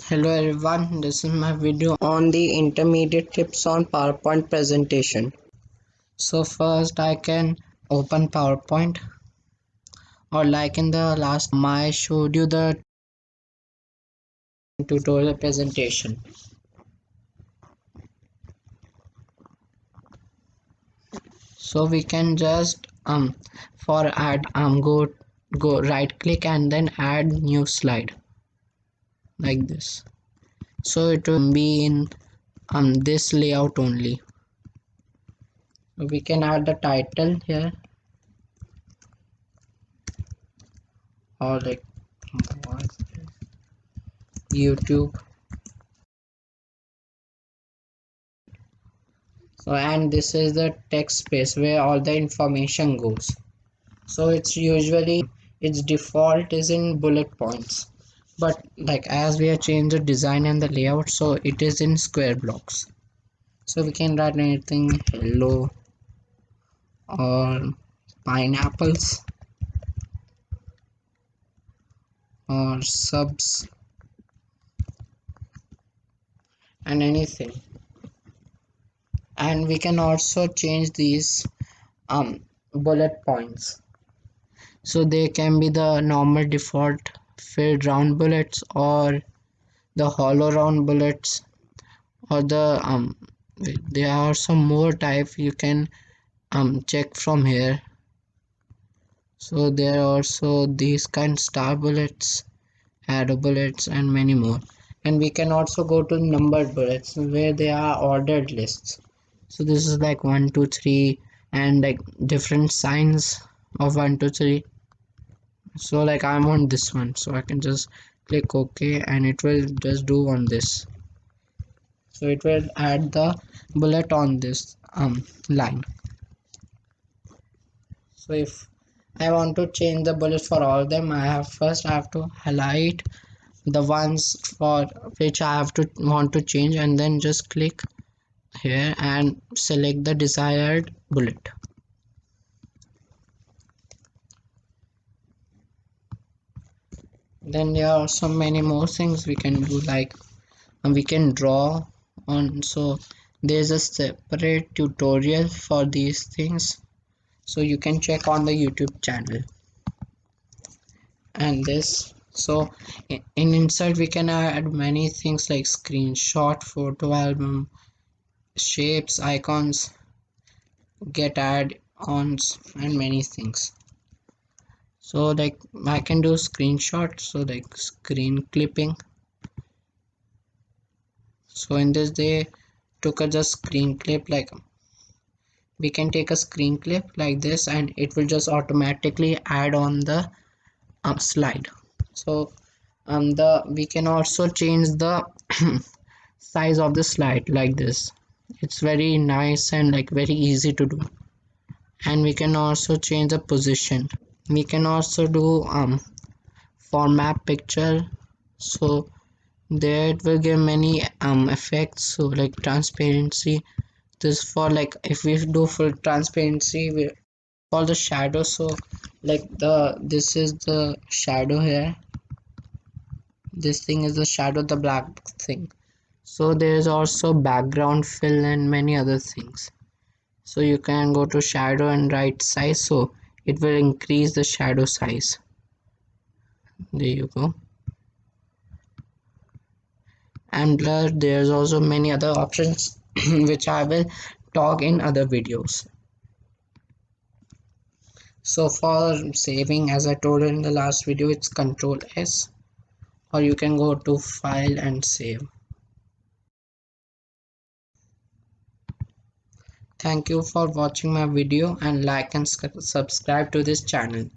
Hello everyone, this is my video on the intermediate tips on PowerPoint presentation. So first I can open PowerPoint, or like in the last I showed you the tutorial presentation. So we can just for add go right click and then add new slide like this. So it will be in this layout only. So we can add the title here, or like YouTube. So and this is the text space where all the information goes. So it's usually its default is in bullet points, but like as we have changed the design and the layout, so it is in square blocks. So we can write anything, hello or pineapples or subs and anything. And we can also change these bullet points, so they can be the normal default filled round bullets, or the hollow round bullets, or the there are some more type you can check from here. So there are also these kind star bullets, arrow bullets, and many more. And we can also go to numbered bullets where they are ordered lists. So this is like 1 2 3 and like different signs of 1 2 3. So like I'm on this one, so I can just click OK and it will just do on this. So it will add the bullet on this line. So if I want to change the bullet for all of them, I have to highlight the ones for which I have to want to change, and then just click here and select the desired bullet. Then there are so many more things we can do, like we can draw on. So there's a separate tutorial for these things, so you can check on the YouTube channel. And this, so in insert we can add many things like screenshot, photo album, shapes, icons, get add-ons, and many things. So like I can do screenshot, so like screen clipping. So in this they took a just screen clip, like we can take a screen clip like this and it will just automatically add on the slide. So we can also change the size of the slide like this. It's very nice and like very easy to do. And we can also change the position. We can also do format picture, so there it will give many effects. So like transparency, this for like if we do full transparency we for the shadow. So like this is the shadow here, this thing is the shadow, the black thing. So there is also background fill and many other things. So you can go to shadow and right size, so it will increase the shadow size. There you go. And blur, there's also many other options which I will talk in other videos. So for saving, as I told in the last video, it's Control S, or you can go to file and save. Thank you for watching my video, and like and subscribe to this channel.